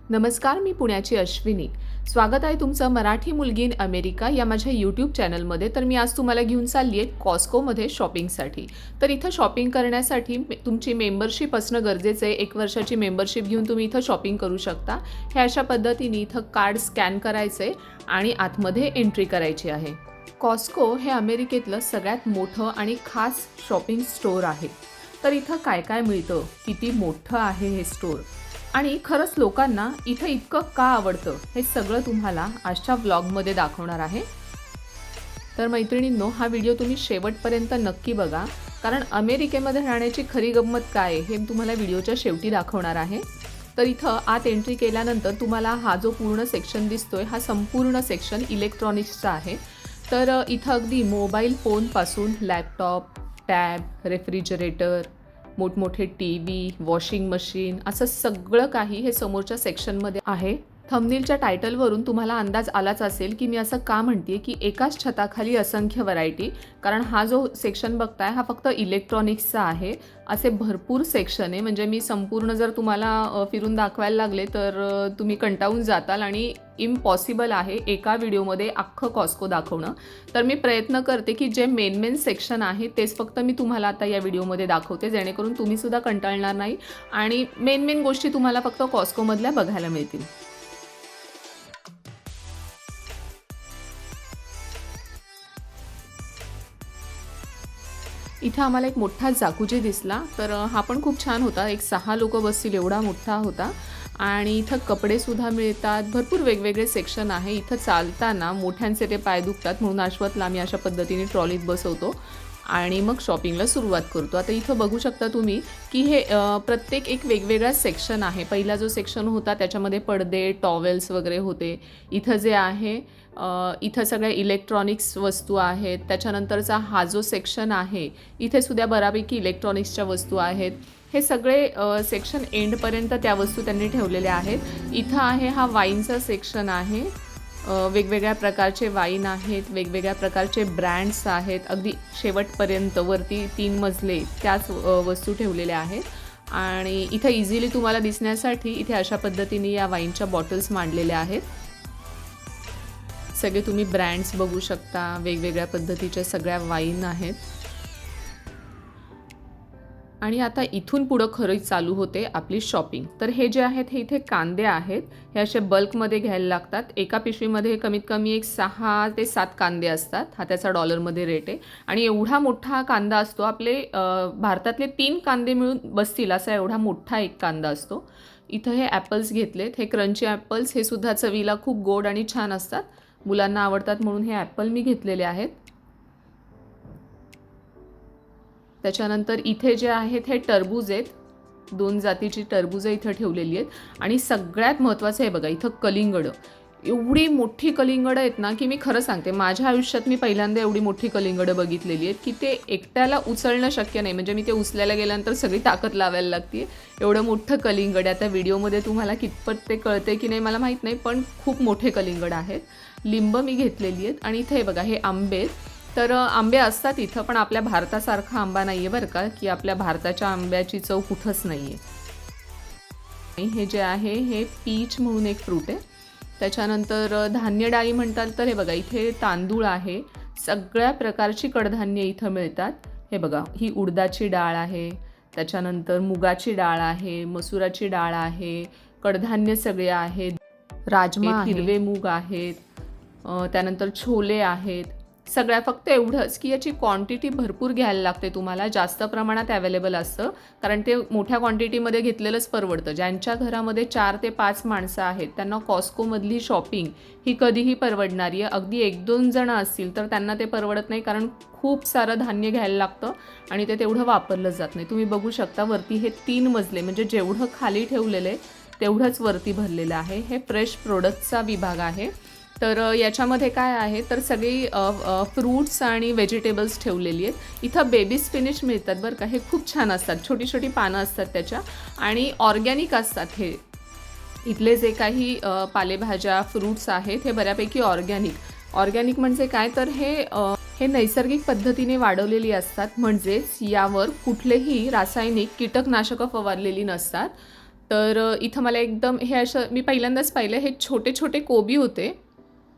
नमस्कार, मी पुण्याची अश्विनी. स्वागत आहे तुमचं मराठी मुलगी इन अमेरिका या माझ्या यूट्यूब चॅनलमध्ये. तर मी आज तुम्हाला घेऊन चालली आहे कॉस्कोमध्ये शॉपिंगसाठी. तर इथं शॉपिंग करण्यासाठी तुमची मेंबरशिप असणं गरजेचं आहे. 1 वर्षाची मेंबरशिप घेऊन तुम्ही इथं शॉपिंग करू शकता. हे अशा पद्धतीने इथं कार्ड स्कॅन करायचं आहे आणि आतमध्ये एंट्री करायची आहे. कॉस्को हे अमेरिकेतलं सगळ्यात मोठं आणि खास शॉपिंग स्टोअर आहे. तर इथं काय काय मिळतं, किती मोठं आहे हे स्टोअर आणि खरंच लोकांना इथं इतकं का आवडतं हे सगळं तुम्हाला आजच्या व्लॉगमध्ये दाखवणार आहे. तर मैत्रिणींनो, हा व्हिडिओ तुम्ही शेवटपर्यंत नक्की बघा, कारण अमेरिकेमध्ये राहण्याची खरी गंमत काय आहे हे तुम्हाला व्हिडिओच्या शेवटी दाखवणार आहे. तर इथं आत एंट्री केल्यानंतर तुम्हाला हा जो पूर्ण सेक्शन दिसतोय हा संपूर्ण सेक्शन इलेक्ट्रॉनिक्सचा आहे. तर इथं अगदी मोबाईल फोनपासून लॅपटॉप, टॅब, रेफ्रिजरेटर, मोठमोठे टीव्ही, वॉशिंग मशीन असं सगळं काही हे समोरच्या सेक्शनमध्ये आहे. थंबनेलच्या टायटलवरून तुम्हाला अंदाज आलाच असेल की मी असं का म्हणते की एकाच छताखाली असंख्य व्हरायटी, कारण हा जो सेक्शन बघताय हा फक्त इलेक्ट्रॉनिक्सचा आहे. असे भरपूर सेक्शन आहे, म्हणजे मी संपूर्ण जर तुम्हाला फिरून दाखवायला लागले तर तुम्ही कंटाळून जाताल आणि इम्पॉसिबल आहे एका व्हिडिओमध्ये अख्खं कॉस्को दाखवणं. तर मी प्रयत्न करते की जे मेन सेक्शन आहे तेच फक्त मी तुम्हाला आता या व्हिडिओमध्ये दाखवते, जेणेकरून तुम्हीसुद्धा कंटाळणार नाही आणि मेन गोष्टी तुम्हाला फक्त कॉस्कोमधल्या बघायला मिळतील. इथं आम्हाला एक मोठा जाकुजी दिसला, तर हा पण खूप छान होता. एक 6 लोकं बसतील एवढा मोठा होता आणि इथं कपडेसुद्धा मिळतात. भरपूर वेगवेगळे सेक्शन आहे. इथं चालताना मोठ्यांचे ते पाय दुखतात म्हणून अश्वथला आम्ही अशा पद्धतीने ट्रॉलीत बसवतो आणि मग शॉपिंगला सुरुवात करतो. आता इथं बघू शकता तुम्ही की हे प्रत्येक एक वेगवेगळा सेक्शन आहे. पहिला जो सेक्शन होता त्याच्यामध्ये पडदे, टॉवेल्स वगैरे होते. इथं जे आहे इथं सगळ्या इलेक्ट्रॉनिक्स वस्तू आहेत. त्याच्यानंतरचा हा जो सेक्शन आहे इथे सुद्धा बऱ्यापैकी इलेक्ट्रॉनिक्सच्या वस्तू आहेत. हे सगळे सेक्शन एंडपर्यंत त्या वस्तू त्यांनी ठेवलेल्या आहेत. इथं आहे हा वाईनचा सेक्शन आहे. वेगवेगळ्या प्रकारचे वाईन आहेत, वेगवेगळ्या प्रकारचे ब्रँड्स आहेत. अगदी शेवटपर्यंत वरती 3 मजले त्याच वस्तू ठेवलेल्या आहेत आणि इथं इझिली तुम्हाला दिसण्यासाठी इथे अशा पद्धतीने या वाईनच्या बॉटल्स मांडलेल्या आहेत. सगळे तुम्ही ब्रँड्स बघू शकता, वेगवेगळ्या पद्धतीच्या सगळ्या वाईन आहेत. आणि आता इथून पुढं खरंच चालू होते आपली शॉपिंग. तर हे जे आहेत हे इथे कांदे आहेत. हे असे बल्कमध्ये घ्यायला लागतात. एका पिशवीमध्ये कमीत कमी एक 6 ते 7 कांदे असतात. हा त्याचा डॉलरमध्ये रेट आहे आणि एवढा मोठा हा कांदा असतो. आपले भारतातले 3 कांदे मिळून बसतील असा एवढा मोठा एक कांदा असतो. इथं हे ॲपल्स घेतलेत. हे क्रंची ॲपल्स, हे सुद्धा चवीला खूप गोड आणि छान असतात. मुलांना आवडतात म्हणून हे ॲपल मी घेतलेले आहेत. त्याच्यानंतर इथे जे आहेत हे टरबूज आहेत. 2 जातीची टरबूजं इथं ठेवलेली आहेत आणि सगळ्यात महत्त्वाचं आहे बघा, इथं कलिंगडं. एवढी मोठी कलिंगडं आहेत ना की मी खरं सांगते, माझ्या आयुष्यात मी पहिल्यांदा एवढी मोठी कलिंगडं बघितलेली आहेत की ते एकट्याला उचलणं शक्य नाही. म्हणजे मी ते उचलायला गेल्यानंतर सगळी ताकद लावायला लागते. एवढं मोठं कलिंगड. आता व्हिडिओमध्ये तुम्हाला कितपत ते कळते की नाही मला माहीत नाही, पण खूप मोठे कलिंगड आहेत. लिंब मी घेतलेली आहेत आणि इथे बघा हे आंबे आहेत. तर आंबे असतात इथं, पण आपल्या भारतासारखा आंबा नाही आहे बरं का, की आपल्या भारताच्या आंब्याची चव कुठंच नाही आहे. हे जे आहे हे पीच म्हणून एक फ्रूट आहे. त्याच्यानंतर धान्य डाळी म्हणताल तर हे बघा इथे तांदूळ आहे. सगळ्या प्रकारची कडधान्य इथं मिळतात. हे बघा ही उडदाची डाळ आहे, त्याच्यानंतर मुगाची डाळ आहे, मसुराची डाळ आहे, कडधान्य सगळे आहेत, राजमा, हिरवे मूग आहेत, त्यानंतर छोले आहेत. सगळ्या फक्त एवढंच की याची क्वांटिटी भरपूर घ्यायला लागते तुम्हाला, जास्त प्रमाणात अवेलेबल असतं, कारण ते मोठ्या क्वांटिटीमध्ये घेतलेलंच परवडतं. ज्यांच्या घरामध्ये 4 ते 5 माणसं आहेत त्यांना कॉस्कोमधली शॉपिंग ही कधीही परवडणारी आहे. अगदी 1-2 जणं असतील तर त्यांना ते परवडत नाही, कारण खूप सारं धान्य घ्यायला लागतं आणि ते तेवढं वापरलं जात नाही. तुम्ही बघू शकता वरती हे 3 मजले, म्हणजे जेवढं खाली ठेवलेलं आहे तेवढंच वरती भरलेलं आहे. हे फ्रेश प्रोडक्टचा विभाग आहे. तर याच्यामध्ये काय आहे तर सगळी फ्रूट्स आणि व्हेजिटेबल्स ठेवलेली आहेत. इथं बेबी स्पिनिच मिळतात बरं का. हे खूप छान असतात, छोटी छोटी पानं असतात त्याच्या आणि ऑर्गॅनिक असतात. हे इथले जे काही पालेभाज्या फ्रूट्स आहेत हे बऱ्यापैकी ऑर्गॅनिक म्हणजे काय तर हे नैसर्गिक पद्धतीने वाढवलेली असतात, म्हणजेच यावर कुठलेही रासायनिक कीटकनाशकं फवारलेली नसतात. तर इथं मला एकदम हे असं मी पहिल्यांदाच पाहिलं, हे छोटे छोटे कोबी होते,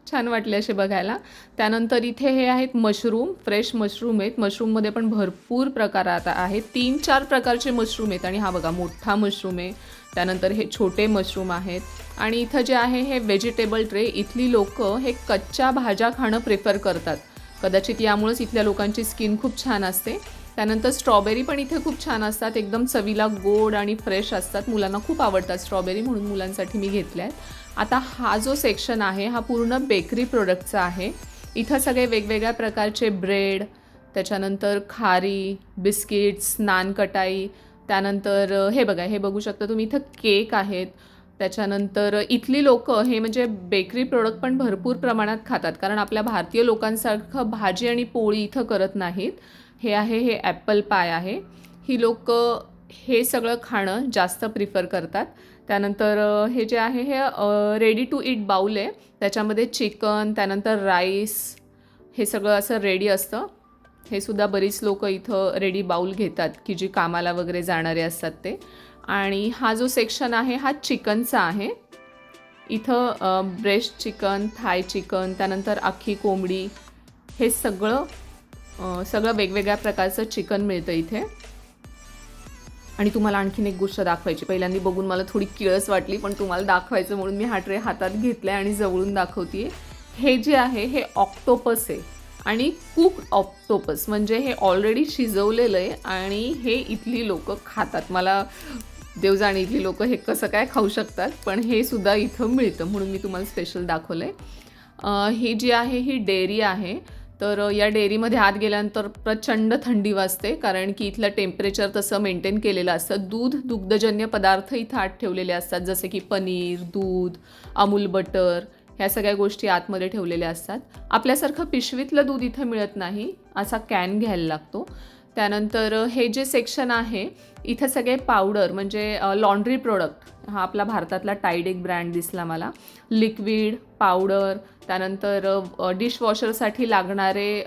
छान वाटले असे बघायला. त्यानंतर इथे हे आहेत मशरूम, फ्रेश मशरूम आहेत. मशरूममध्ये पण भरपूर प्रकार आता आहेत, 3-4 प्रकारचे मशरूम आहेत. आणि हा बघा मोठा मशरूम आहे, त्यानंतर हे छोटे मशरूम आहेत. आणि इथं जे आहे हे व्हेजिटेबल ट्रे. इथली लोकं हे कच्च्या भाज्या खाणं प्रेफर करतात, कदाचित यामुळेच इथल्या लोकांची स्किन खूप छान असते. त्यानंतर स्ट्रॉबेरी पण इथे खूप छान असतात, एकदम चवीला गोड आणि फ्रेश असतात. मुलांना खूप आवडतात स्ट्रॉबेरी, म्हणून मुलांसाठी मी घेतल्या आहेत. आता हा जो सेक्शन आहे हा पूर्ण बेकरी प्रोडक्टचा आहे. इथं सगळे वेगवेगळ्या प्रकारचे ब्रेड, त्याच्यानंतर खारी, बिस्किट्स, नानकटाई, त्यानंतर हे बघा, हे बघू शकता तुम्ही, इथं केक आहेत. त्याच्यानंतर इथली लोकं हे म्हणजे बेकरी प्रोडक्ट पण भरपूर प्रमाणात खातात, कारण आपल्या भारतीय लोकांसारखं भाजी आणि पोळी इथं करत नाहीत. हे आहे, हे ॲपल पाय आहे. ही लोकं हे सगळं खाणं जास्त प्रिफर करतात. त्यानंतर हे जे आहे हे रेडी टू ईट बाउल आहे, त्याच्यामध्ये चिकन, त्यानंतर राईस, हे सगळं असं रेडी असतं. हे सुद्धा बरीच लोकं इथं रेडी बाउल घेतात, की जी कामाला वगैरे जाणारे असतात ते. आणि हा जो सेक्शन आहे हा चिकनचा आहे. इथं ब्रेस्ट चिकन, थाय चिकन, त्यानंतर अख्खी कोंबडी, हे सगळं वेगवेगळ्या प्रकारचं चिकन मिळतं इथे. आणि तुम्हाला आणखीन एक गोष्ट दाखवायची, पहिल्यांदा बघून मला थोडी किळस वाटली, पण तुम्हाला दाखवायचं म्हणून मी हा ट्रे हातात घेतला आहे आणि जवळून दाखवते आहे. हे जे आहे हे ऑक्टोपस आहे, आणि कुक्ड ऑक्टोपस म्हणजे हे ऑलरेडी शिजवलेलं आहे, आणि हे इथली लोकं खातात. मला देव जाणे इथली लोकं हे कसं काय खाऊ शकतात, पण हे सुद्धा इथं मिळतं, म्हणून मी तुम्हाला स्पेशल दाखवलं आहे. ही जी आहे ही डेअरी आहे. तर या डेअरीमध्ये आत गेल्यानंतर प्रचंड थंडी वाजते, कारण की इथलं टेम्परेचर तसं मेंटेन केलेलं असतं. दुग्धजन्य पदार्थ इथं आत ठेवलेले असतात, जसे की पनीर, दूध, अमूल बटर, ह्या सगळ्या गोष्टी आतमध्ये ठेवलेल्या असतात. आपल्यासारखं पिशवीतलं दूध इथं मिळत नाही, असा कॅन घ्यायला लागतो. त्यानंतर हे जे सेक्शन आहे इथं सगळे पावडर म्हणजे लॉन्ड्री प्रोडक्ट, हा आपला भारतातला टाईड एक ब्रँड दिसला मला, लिक्विड, पावडर, त्यानंतर डिशवॉशरसाठी लागणारे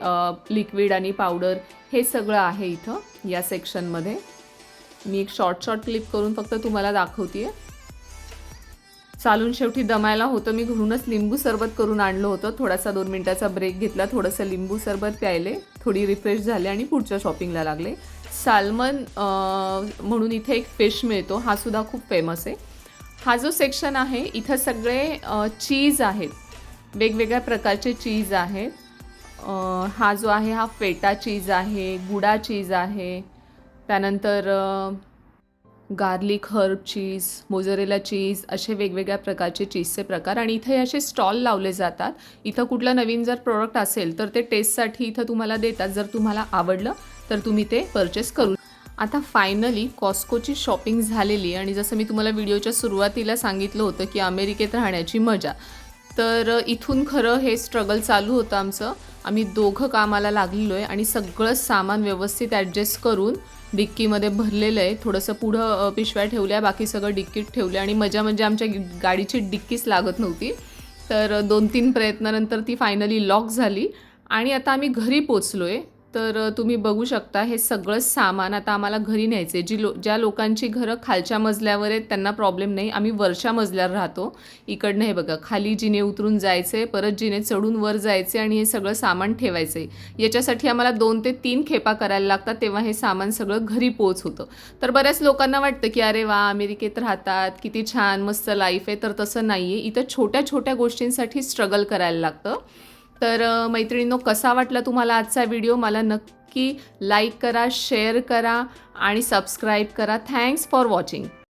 लिक्विड आणि पावडर, हे सगळं आहे इथं या सेक्शनमध्ये. मी एक शॉर्ट क्लिप करून फक्त तुम्हाला दाखवते आहे. चालून शेवटी दमायला होतं, मी घरूनच लिंबू सरबत करून आणलं होतं. थोडासा 2 मिनिटाचा ब्रेक घेतला, थोडंसं लिंबू सरबत प्यायले, थोडी रिफ्रेश झाले आणि पुढच्या शॉपिंगला लागले. सॅल्मन म्हणून इथे एक फिश मिळतो, हा सुद्धा खूप फेमस आहे. हा जो सेक्शन आहे इथं सगळे चीज आहेत, वेगवेगळ्या प्रकारचे चीज आहेत. हा जो आहे हा फेटा चीज आहे, गुडा चीज आहे, त्यानंतर गार्लिक हर्ब चीज, मोझरेला चीज, असे वेगवेगळ्या प्रकारचे चीजचे प्रकार. आणि इथे असे स्टॉल लावले जातात. इथं कुठलं नवीन जर प्रोडक्ट असेल तर ते टेस्टसाठी इथं तुम्हाला देतात. जर तुम्हाला आवडलं तर तुम्ही ते परचेस करू. आता फायनली कॉस्कोची शॉपिंग झालेली, आणि जसं मी तुम्हाला व्हिडिओच्या सुरुवातीला सांगितलं होतं की अमेरिकेत राहण्याची मजा, तर इथून खरं हे स्ट्रगल चालू होतं आमचं. आम्ही दोघं कामाला लागलेलो आहे आणि सगळं सामान व्यवस्थित ॲडजस्ट करून डिक्कीमध्ये भरलेलं आहे. थोडंसं पुढं पिशव्या ठेवल्या, बाकी सगळं डिक्कीत ठेवलं, आणि मजा म्हणजे आमच्या गाडीची डिक्कीच लागत नव्हती. तर 2-3 प्रयत्नानंतर ती फायनली लॉक झाली आणि आता आम्ही घरी पोचलो आहे. तर तुम्ही बघू शकता हे सगळं सामान आता आम्हाला घरी न्यायचं आहे. ज्या लोकांची घरं खालच्या मजल्यावर आहेत त्यांना प्रॉब्लेम नाही, आम्ही वरच्या मजल्यावर राहतो. इकडनं हे बघा, खाली जिने उतरून जायचे, परत जिने चढून वर जायचे आणि हे सगळं सामान ठेवायचं आहे. याच्यासाठी आम्हाला 2 ते 3 खेपा करायला लागतात, तेव्हा हे सामान सगळं घरी पोच होतं. तर बऱ्याच लोकांना वाटतं की अरे वा, अमेरिकेत राहतात, किती छान मस्त लाईफ आहे. तर तसं नाही आहे, इथं छोट्या छोट्या गोष्टींसाठी स्ट्रगल करायला लागतं. तर मैत्रिणींनो, कसा वाटला तुम्हाला आजचा व्हिडिओ? मला नक्की लाईक करा, शेअर करा आणि सबस्क्राईब करा. Thanks for watching.